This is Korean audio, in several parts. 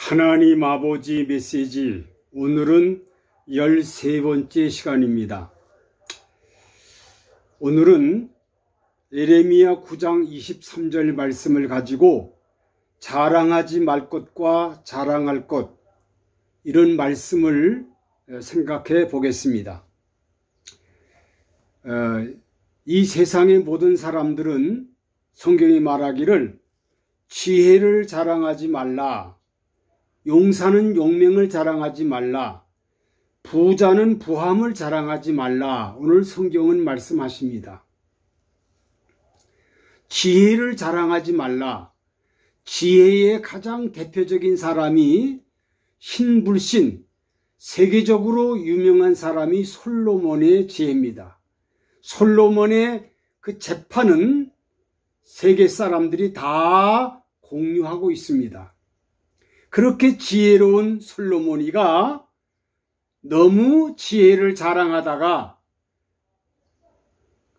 하나님 아버지 메시지, 오늘은 13번째 시간입니다. 오늘은 예레미야 9장 23절 말씀을 가지고 자랑하지 말 것과 자랑할 것, 이런 말씀을 생각해 보겠습니다. 이 세상의 모든 사람들은 성경이 말하기를 지혜를 자랑하지 말라, 용사는 용맹을 자랑하지 말라, 부자는 부함을 자랑하지 말라, 오늘 성경은 말씀하십니다. 지혜를 자랑하지 말라. 지혜의 가장 대표적인 사람이 신불신, 세계적으로 유명한 사람이 솔로몬의 지혜입니다. 솔로몬의 그 재판은 세계 사람들이 다 공유하고 있습니다. 그렇게 지혜로운 솔로몬이가 너무 지혜를 자랑하다가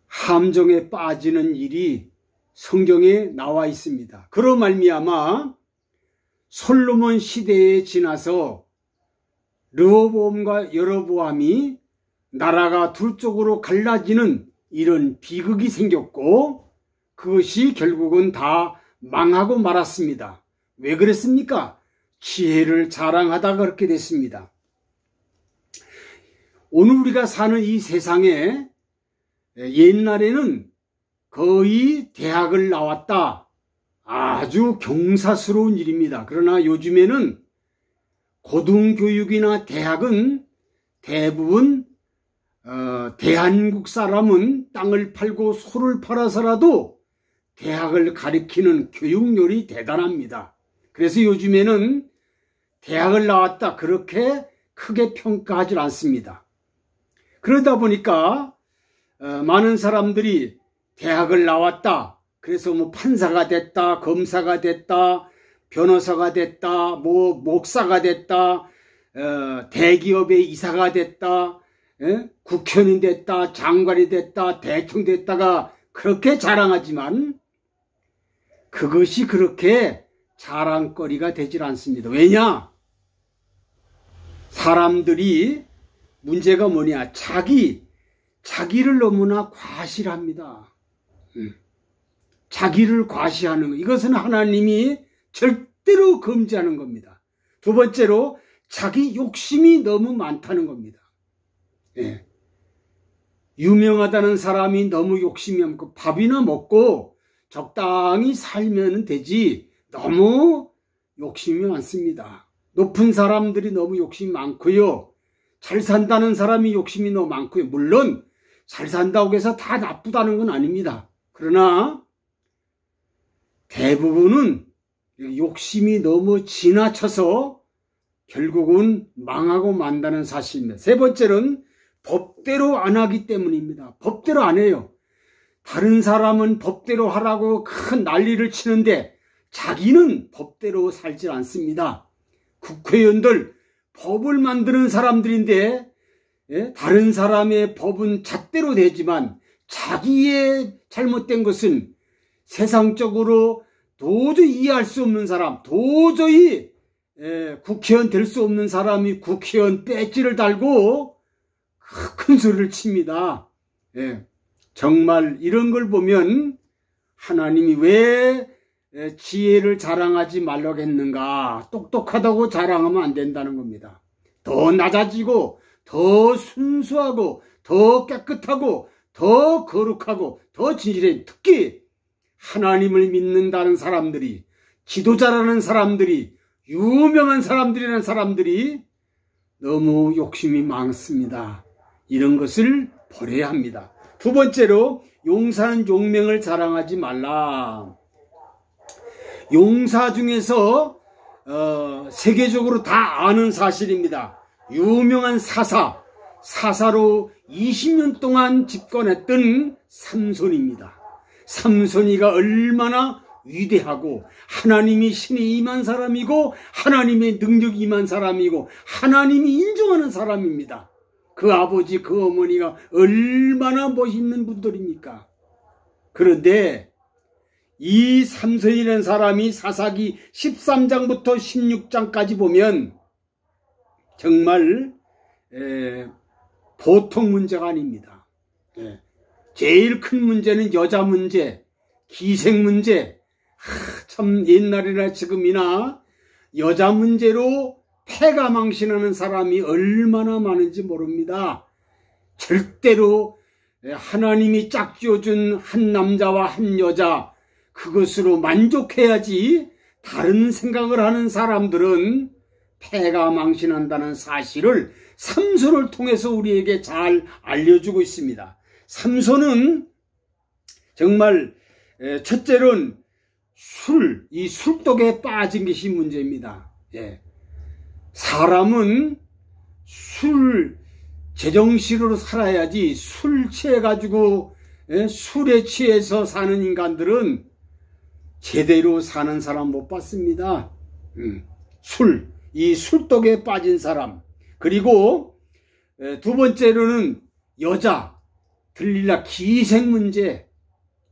함정에 빠지는 일이 성경에 나와 있습니다. 그로 말미암아 솔로몬 시대에 지나서 르호보암과 여로보암이 나라가 둘 쪽으로 갈라지는 이런 비극이 생겼고, 그것이 결국은 다 망하고 말았습니다. 왜 그랬습니까? 지혜를 자랑하다가 그렇게 됐습니다. 오늘 우리가 사는 이 세상에 옛날에는 거의 대학을 나왔다, 아주 경사스러운 일입니다. 그러나 요즘에는 고등교육이나 대학은 대부분 대한민국 사람은 땅을 팔고 소를 팔아서라도 대학을 가리키는 교육열이 대단합니다. 그래서 요즘에는 대학을 나왔다 그렇게 크게 평가하지 않습니다. 그러다 보니까 많은 사람들이 대학을 나왔다, 그래서 뭐 판사가 됐다, 검사가 됐다, 변호사가 됐다, 뭐 목사가 됐다, 대기업의 이사가 됐다, 국회의원이 됐다, 장관이 됐다, 대통령이 됐다가 그렇게 자랑하지만 그것이 그렇게 자랑거리가 되질 않습니다. 왜냐? 사람들이 문제가 뭐냐? 자기를 너무나 과시합니다. 자기를 과시하는 것, 이것은 하나님이 절대로 금지하는 겁니다. 두 번째로 자기 욕심이 너무 많다는 겁니다. 유명하다는 사람이 너무 욕심이 많고 밥이나 먹고 적당히 살면 되지 너무 욕심이 많습니다. 높은 사람들이 너무 욕심이 많고요, 잘 산다는 사람이 욕심이 너무 많고요. 물론 잘 산다고 해서 다 나쁘다는 건 아닙니다. 그러나 대부분은 욕심이 너무 지나쳐서 결국은 망하고 만다는 사실입니다. 세 번째는 법대로 안 하기 때문입니다. 법대로 안 해요. 다른 사람은 법대로 하라고 큰 난리를 치는데 자기는 법대로 살지 않습니다. 국회의원들 법을 만드는 사람들인데 다른 사람의 법은 잣대로 되지만 자기의 잘못된 것은 세상적으로 도저히 이해할 수 없는 사람, 도저히 국회의원 될 수 없는 사람이 국회의원 배지를 달고 큰 소리를 칩니다. 정말 이런 걸 보면 하나님이 왜 지혜를 자랑하지 말라고 했는가? 똑똑하다고 자랑하면 안 된다는 겁니다. 더 낮아지고 더 순수하고 더 깨끗하고 더 거룩하고 더 진실해, 특히 하나님을 믿는다는 사람들이, 지도자라는 사람들이, 유명한 사람들이라는 사람들이 너무 욕심이 많습니다. 이런 것을 버려야 합니다. 두 번째로 용사는 용맹을 자랑하지 말라. 용사 중에서 세계적으로 다 아는 사실입니다. 유명한 사사로 20년 동안 집권했던 삼손입니다. 삼손이가 얼마나 위대하고 하나님이 신이 임한 사람이고 하나님의 능력이 임한 사람이고 하나님이 인정하는 사람입니다. 그 아버지 그 어머니가 얼마나 멋있는 분들입니까? 그런데 이 삼손이라는 사람이 사사기 13장부터 16장까지 보면 정말 보통 문제가 아닙니다. 제일 큰 문제는 여자 문제, 기생 문제. 참 옛날이나 지금이나 여자 문제로 패가 망신하는 사람이 얼마나 많은지 모릅니다. 절대로 하나님이 짝지어준 한 남자와 한 여자, 그것으로 만족해야지 다른 생각을 하는 사람들은 패가 망신한다는 사실을 삼손을 통해서 우리에게 잘 알려주고 있습니다. 삼손은 정말 첫째로는 이 술독에 빠진 것이 문제입니다. 사람은 제정신으로 살아야지 술 취해가지고 술에 취해서 사는 인간들은 제대로 사는 사람 못 봤습니다. 이 술독에 빠진 사람. 그리고 두 번째로는 여자, 들릴라 기생 문제.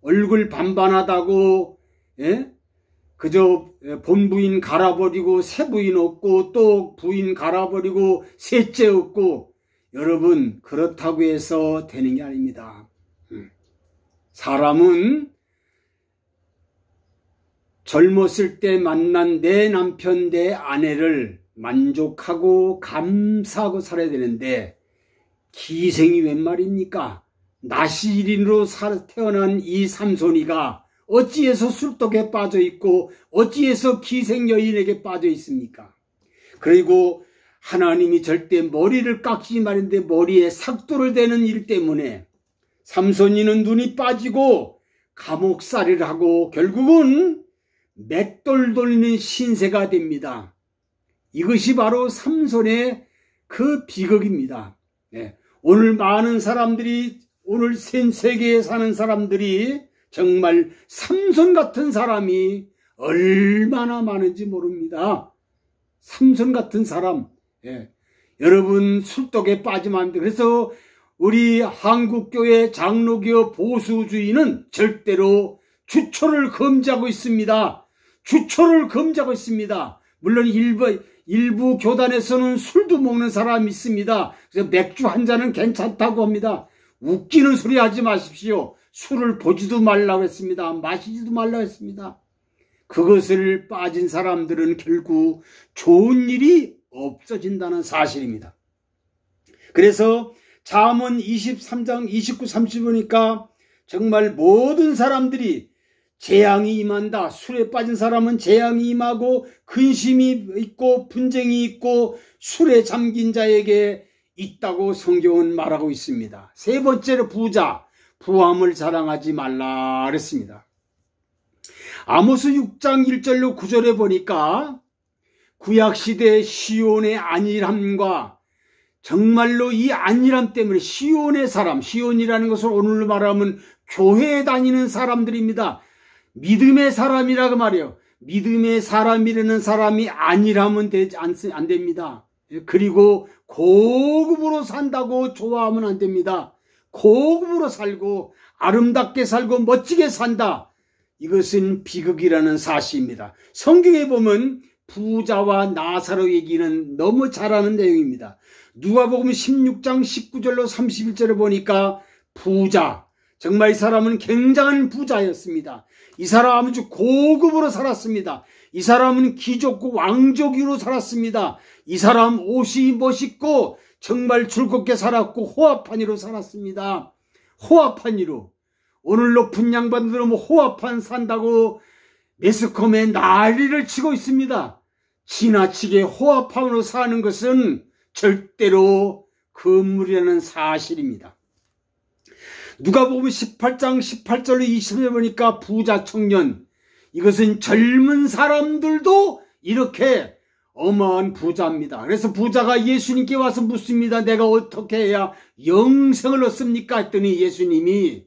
얼굴 반반하다고 그저 본부인 갈아버리고 새 부인 얻고 또 부인 갈아버리고 셋째 얻고. 여러분, 그렇다고 해서 되는 게 아닙니다. 사람은 젊었을 때 만난 내 남편, 내 아내를 만족하고 감사하고 살아야 되는데 기생이 웬 말입니까? 나시린으로 태어난 이 삼손이가 어찌해서 술독에 빠져 있고 어찌해서 기생 여인에게 빠져 있습니까? 그리고 하나님이 절대 머리를 깎지 말인데 머리에 삭도를 대는 일 때문에 삼손이는 눈이 빠지고 감옥살이를 하고 결국은 맷돌 돌리는 신세가 됩니다. 이것이 바로 삼손의 그 비극입니다. 오늘 많은 사람들이, 오늘 세계에 사는 사람들이 정말 삼손 같은 사람이 얼마나 많은지 모릅니다. 삼손 같은 사람. 여러분, 술독에 빠지면 안 돼요. 그래서 우리 한국교회 장로교 보수주의는 절대로 주초를 금지하고 있습니다. 주초를 금지하고 있습니다. 물론 일부 교단에서는 술도 먹는 사람이 있습니다. 그래서 맥주 한 잔은 괜찮다고 합니다. 웃기는 소리 하지 마십시오. 술을 보지도 말라고 했습니다. 마시지도 말라고 했습니다. 그것을 빠진 사람들은 결국 좋은 일이 없어진다는 사실입니다. 그래서 잠언 23장 29, 30 보니까 정말 모든 사람들이 재앙이 임한다. 술에 빠진 사람은 재앙이 임하고 근심이 있고 분쟁이 있고 술에 잠긴 자에게 있다고 성경은 말하고 있습니다. 세 번째로 부함을 자랑하지 말라 그랬습니다. 아모스 6장 1절로 9절에 보니까 구약시대 시온의 안일함과 정말로 이 안일함 때문에 시온의 사람, 시온이라는 것을 오늘로 말하면 교회에 다니는 사람들입니다. 믿음의 사람이라고 말해요. 믿음의 사람이라는 사람이 안일하면 안 됩니다. 그리고 고급으로 산다고 좋아하면 안 됩니다. 고급으로 살고 아름답게 살고 멋지게 산다. 이것은 비극이라는 사실입니다. 성경에 보면 부자와 나사로 얘기는 너무 잘하는 내용입니다. 누가복음 16장 19절로 31절에 보니까 부자, 정말 이 사람은 굉장한 부자였습니다. 이 사람은 아주 고급으로 살았습니다. 이 사람은 귀족고 왕족으로 살았습니다. 이 사람 옷이 멋있고 정말 즐겁게 살았고 호화판이로 살았습니다. 호화판이로. 오늘 높은 양반들은 호화판 산다고 매스컴에 난리를 치고 있습니다. 지나치게 호화판으로 사는 것은 절대로 금물이라는 사실입니다. 누가복음 18장 18절로 20절에 보니까 부자 청년, 이것은 젊은 사람들도 이렇게 어마어마한 부자입니다. 그래서 부자가 예수님께 와서 묻습니다. 내가 어떻게 해야 영생을 얻습니까? 했더니 예수님이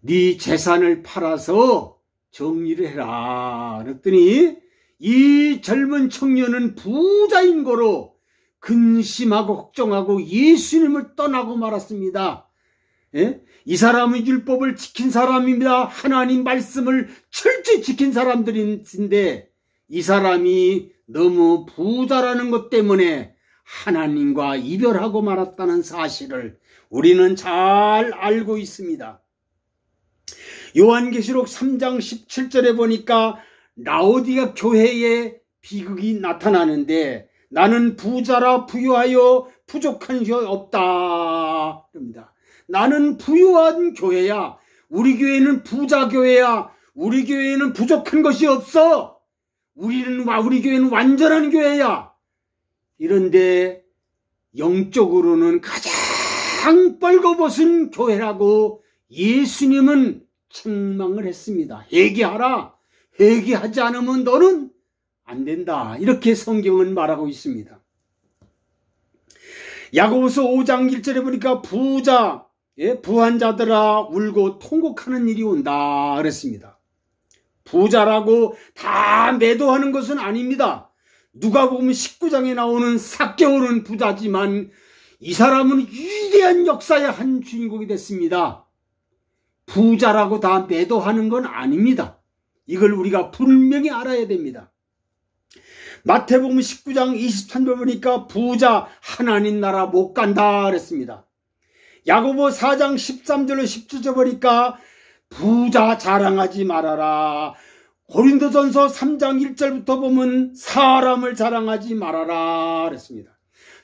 네 재산을 팔아서 정리를 해라 그랬더니 이 젊은 청년은 부자인 거로 근심하고 걱정하고 예수님을 떠나고 말았습니다. 예? 이 사람은 율법을 지킨 사람입니다. 하나님 말씀을 철저히 지킨 사람들인데 이 사람이 너무 부자라는 것 때문에 하나님과 이별하고 말았다는 사실을 우리는 잘 알고 있습니다. 요한계시록 3장 17절에 보니까 라오디가 교회에 비극이 나타나는데 나는 부자라 부유하여 부족한 게 없다. 그럽니다. 나는 부유한 교회야. 우리 교회는 부자 교회야. 우리 교회에는 부족한 것이 없어. 우리 교회는 완전한 교회야. 이런데 영적으로는 가장 뻘거벗은 교회라고 예수님은 책망을 했습니다. 회개하라. 회개하지 않으면 너는 안 된다. 이렇게 성경은 말하고 있습니다. 야고보서 5장 1절에 보니까 부한 자들아 울고 통곡하는 일이 온다 그랬습니다. 부자라고 다 매도하는 것은 아닙니다. 누가복음 19장에 나오는 삭개오는 부자지만 이 사람은 위대한 역사의 한 주인공이 됐습니다. 부자라고 다 매도하는 건 아닙니다. 이걸 우리가 분명히 알아야 됩니다. 마태복음 19장 23절 보니까 부자 하나님 나라 못 간다 그랬습니다. 야고보 4장 13절로 17절 보니까 부자 자랑하지 말아라. 고린도전서 3장 1절부터 보면 사람을 자랑하지 말아라 그랬습니다.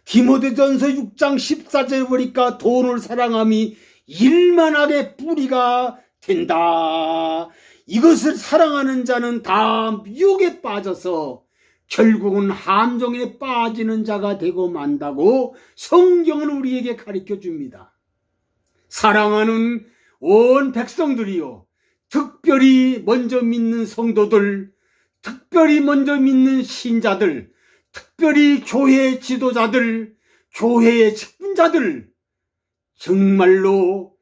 디모데전서 6장 14절 보니까 돈을 사랑함이 일만하게 뿌리가 된다. 이것을 사랑하는 자는 다 미혹에 빠져서 결국은 함정에 빠지는 자가 되고 만다고 성경은 우리에게 가르쳐 줍니다. 사랑하는 온 백성들이요, 특별히 먼저 믿는 성도들, 특별히 먼저 믿는 신자들, 특별히 교회 지도자들, 교회의 직분자들, 정말로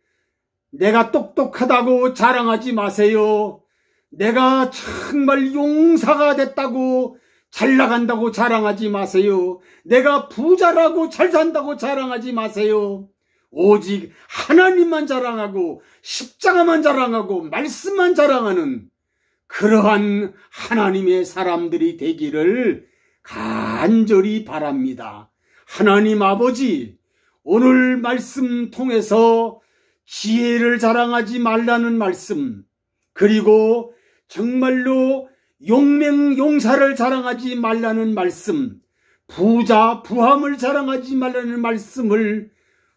내가 똑똑하다고 자랑하지 마세요. 내가 정말 용사가 됐다고 잘 나간다고 자랑하지 마세요. 내가 부자라고 잘 산다고 자랑하지 마세요. 오직 하나님만 자랑하고 십자가만 자랑하고 말씀만 자랑하는 그러한 하나님의 사람들이 되기를 간절히 바랍니다. 하나님 아버지, 오늘 말씀 통해서 지혜를 자랑하지 말라는 말씀, 그리고 정말로 용맹용사를 자랑하지 말라는 말씀, 부함을 자랑하지 말라는 말씀을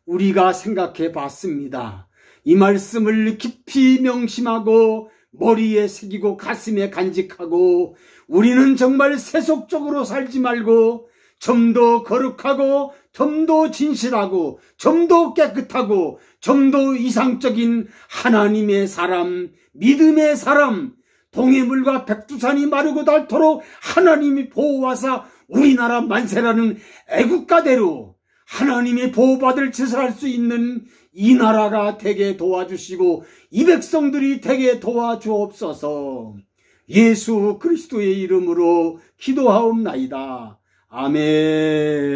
우리가 생각해 봤습니다. 이 말씀을 깊이 명심하고 머리에 새기고 가슴에 간직하고 우리는 정말 세속적으로 살지 말고 좀 더 거룩하고 좀 더 진실하고 좀 더 깨끗하고 좀 더 이상적인 하나님의 사람, 믿음의 사람, 동해물과 백두산이 마르고 닳도록 하나님이 보호하사 우리나라 만세라는 애국가대로 하나님의 보호받을 짓을 할 수 있는 이 나라가 되게 도와주시고 이 백성들이 되게 도와주옵소서. 예수 그리스도의 이름으로 기도하옵나이다. 아멘.